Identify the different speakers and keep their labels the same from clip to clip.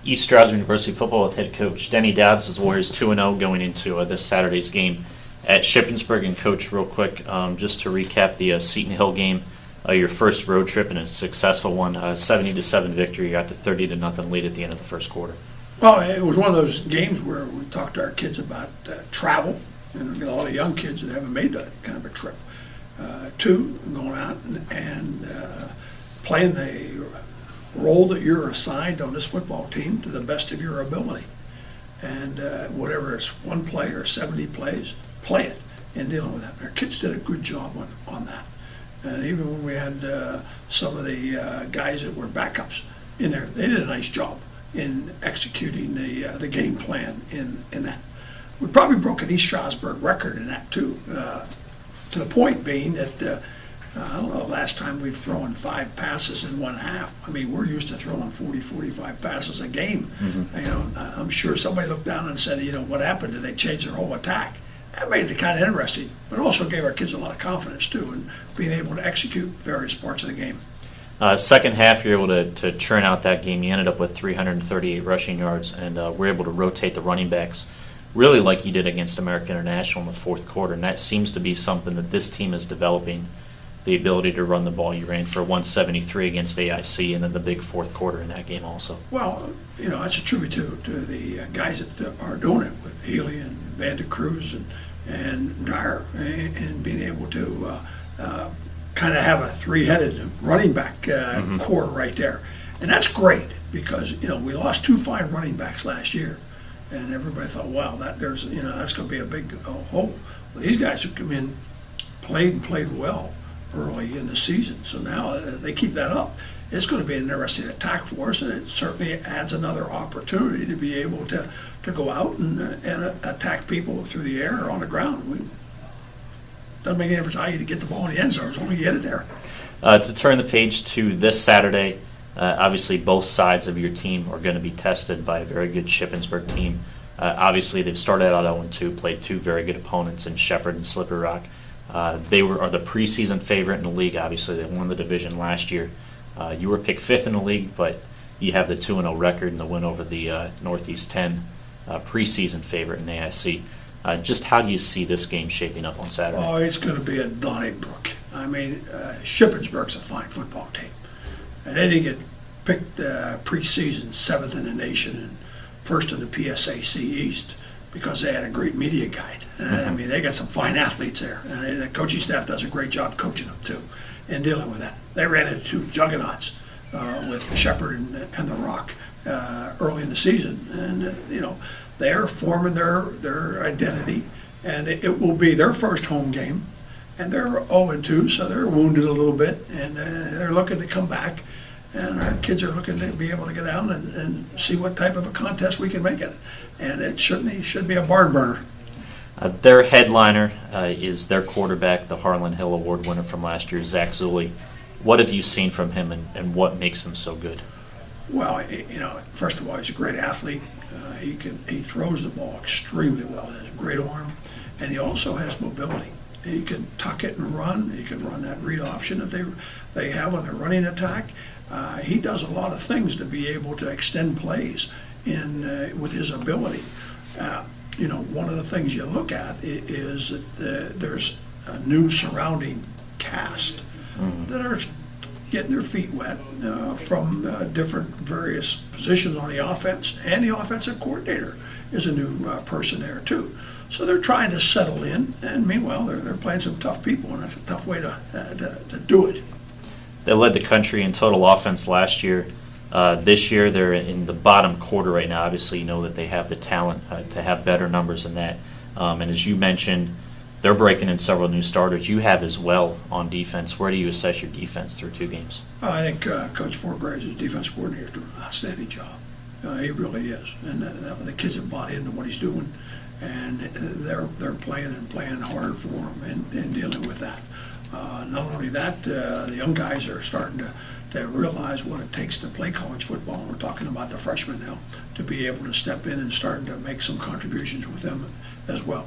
Speaker 1: East Stroudsburg University football with head coach Denny Douds. The Warriors 2-0 going into this Saturday's game at Shippensburg. And coach, real quick, just to recap the Seton Hill game, your first road trip and a successful one, 70-7 victory. You got to 30-0 lead at the end of the first quarter.
Speaker 2: Well, it was one of those games where we talked to our kids about travel, and we got a lot of young kids that haven't made that kind of a trip. Two, going out and playing the role that you're assigned on this football team to the best of your ability. And whatever it's one play or 70 plays, play it and dealing with that. Our kids did a good job on that. And even when we had some of the guys that were backups in there, they did a nice job in executing the game plan in that. We probably broke an East Stroudsburg record in that too, to the point being that I don't know, last time we've thrown 5 passes in one half. I mean, we're used to throwing 40, 45 passes a game. Mm-hmm. You know, I'm sure somebody looked down and said, you know, what happened? Did they change their whole attack? That made it kind of interesting, but it also gave our kids a lot of confidence too in being able to execute various parts of the game.
Speaker 1: Second half, you're able to churn out that game. You ended up with 338 rushing yards, and were able to rotate the running backs really like you did against American International in the fourth quarter. And that seems to be something that this team is developing, the ability to run the ball. You ran for 173 against AIC, and then the big fourth quarter in that game also.
Speaker 2: Well, you know, that's a tribute to the guys that are doing it with Healy and Van de Cruz and Dyer, and being able to kind of have a three-headed running back core right there. And that's great because, you know, we lost 2 fine running backs last year, and everybody thought, wow, that's going to be a big hole. Well, these guys who come in played well early in the season, so now they keep that up. It's going to be an interesting attack for us, and it certainly adds another opportunity to be able to go out and attack people through the air or on the ground. Doesn't make any difference how you get the ball in the end zone as long as you get it there.
Speaker 1: To turn the page to this Saturday, obviously both sides of your team are going to be tested by a very good Shippensburg team. Obviously they've started out 0-2, played 2 very good opponents in Shepherd and Slippery Rock. They are the preseason favorite in the league. Obviously they won the division last year. You were picked 5th in the league, but you have the 2-0 record and the win over the Northeast 10 preseason favorite in AIC. Just how do you see this game shaping up on Saturday?
Speaker 2: Oh, it's going to be a Donnybrook. I mean, Shippensburg's a fine football team. And they didn't get picked preseason 7th in the nation and 1st in the PSAC East because they had a great media guide. I mean, they got some fine athletes there. And the coaching staff does a great job coaching them, too, and dealing with that. They ran into 2 juggernauts with Shepherd and the Rock early in the season. And, you know, they're forming their identity, and it will be their first home game. And they're 0-2, so they're wounded a little bit, and they're looking to come back. And our kids are looking to be able to get down and see what type of a contest we can make it. And it should be a barn burner.
Speaker 1: Their headliner is their quarterback, the Harlan Hill Award winner from last year, Zach Zulli. What have you seen from him, and what makes him so good?
Speaker 2: Well, you know, first of all, he's a great athlete. He throws the ball extremely well. He has a great arm, and he also has mobility. He can tuck it and run. He can run that read option that they have on their running attack. He does a lot of things to be able to extend plays with his ability. You know, one of the things you look at is that there's a new surrounding cast that are getting their feet wet from different various positions on the offense, and the offensive coordinator is a new person there too. So they're trying to settle in, and meanwhile they're playing some tough people, and that's a tough way to do it.
Speaker 1: They led the country in total offense last year. This year they're in the bottom quarter right now. Obviously you know that they have the talent to have better numbers than that. And as you mentioned, they're breaking in several new starters. You have as well on defense. Where do you assess your defense through 2 games?
Speaker 2: I think Coach Forgraves' defense coordinator is doing an outstanding job. He really is. And the kids have bought into what he's doing, and they're playing hard for him and dealing with that. Not only that, the young guys are starting to realize what it takes to play college football. We're talking about the freshmen now, to be able to step in and starting to make some contributions with them as well.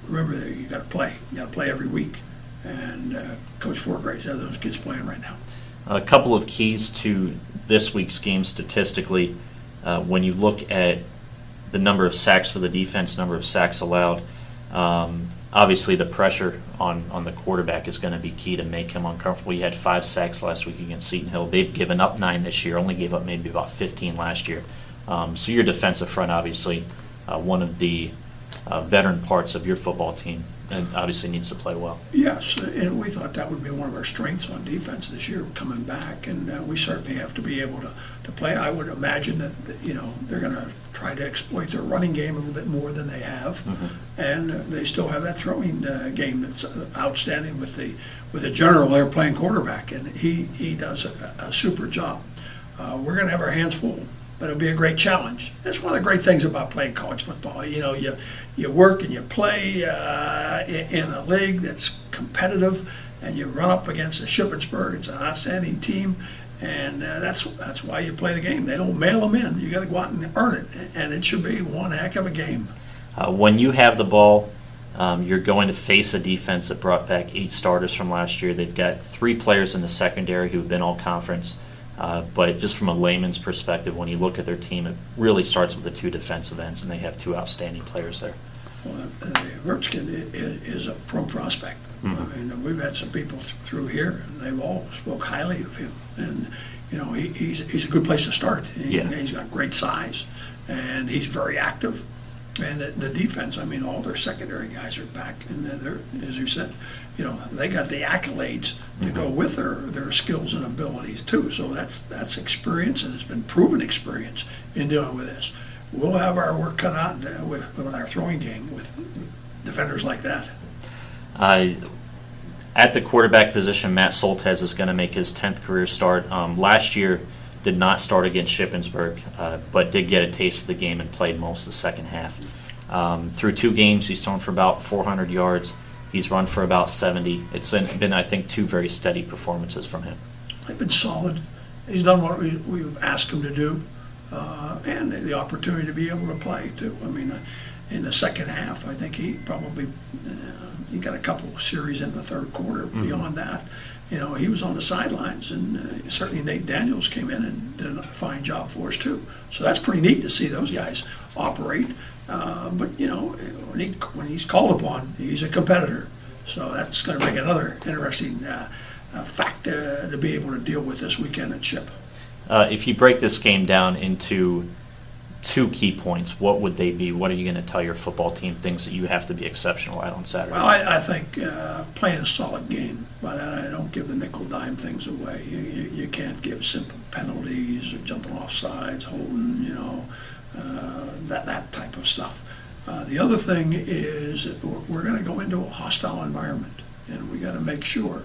Speaker 2: Remember that you got to play. You got to play every week, and Coach Forgraves has those kids playing right now.
Speaker 1: A couple of keys to this week's game statistically, when you look at the number of sacks for the defense, number of sacks allowed, obviously the pressure on the quarterback is going to be key to make him uncomfortable. You had 5 sacks last week against Seton Hill. They've given up 9 this year, only gave up maybe about 15 last year. So your defensive front, obviously, one of the veteran parts of your football team, and obviously needs to play well.
Speaker 2: Yes, and we thought that would be one of our strengths on defense this year, coming back, and we certainly have to be able to play. I would imagine that they're going to try to exploit their running game a little bit more than they have, and they still have that throwing game that's outstanding with the general there playing quarterback, and he does a super job. We're going to have our hands full, but it'll be a great challenge. That's one of the great things about playing college football. You work and you play in a league that's competitive, and you run up against the Shippensburg. It's an outstanding team, and that's why you play the game. They don't mail them in. You got to go out and earn it, and it should be one heck of a game.
Speaker 1: When you have the ball, you're going to face a defense that brought back 8 starters from last year. They've got 3 players in the secondary who've been all conference. But just from a layman's perspective, when you look at their team, it really starts with the 2 defensive ends, and they have 2 outstanding players there.
Speaker 2: Well, Vertskin is a pro prospect. I mean, we've had some people through here, and they've all spoke highly of him. And he's a good place to start. He's got great size, and he's very active. And the defense, I mean, all their secondary guys are back, and they're, as you said, they got the accolades to go with their skills and abilities too. So that's experience, and it's been proven experience in dealing with this. We'll have our work cut out with our throwing game with defenders like that.
Speaker 1: At the quarterback position, Matt Soltesz is going to make his 10th career start. Last year, did not start against Shippensburg, but did get a taste of the game and played most of the second half. Through 2 games, he's thrown for about 400 yards. He's run for about 70. It's been, I think, 2 very steady performances from him.
Speaker 2: They've been solid. He done what we've asked him to do, and the opportunity to be able to play, too. I mean, in the second half, I think he probably he got a couple of series in the third quarter. Beyond that, he was on the sidelines, and certainly Nate Daniels came in and did a fine job for us, too. So that's pretty neat to see those guys operate. But when he's called upon, he's a competitor. So that's going to make another interesting fact to be able to deal with this weekend at Ship.
Speaker 1: If you break this game down into 2 key points, what would they be? What are you going to tell your football team, things that you have to be exceptional at on Saturday?
Speaker 2: Well, I think playing a solid game. By that, I don't give the nickel-dime things away. You can't give simple penalties or jumping off sides, holding, that type of stuff. The other thing is that we're going to go into a hostile environment, and we got to make sure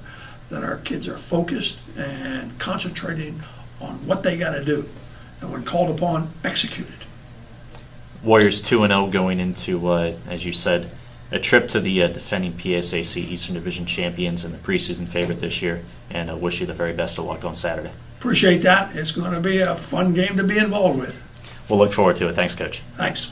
Speaker 2: that our kids are focused and concentrating on what they got to do, and when called upon, execute it.
Speaker 1: Warriors 2-0 going into, as you said, a trip to the defending PSAC Eastern Division champions and the preseason favorite this year, and I wish you the very best of luck on Saturday.
Speaker 2: Appreciate that. It's going to be a fun game to be involved with.
Speaker 1: We'll look forward to it. Thanks, Coach.
Speaker 2: Thanks.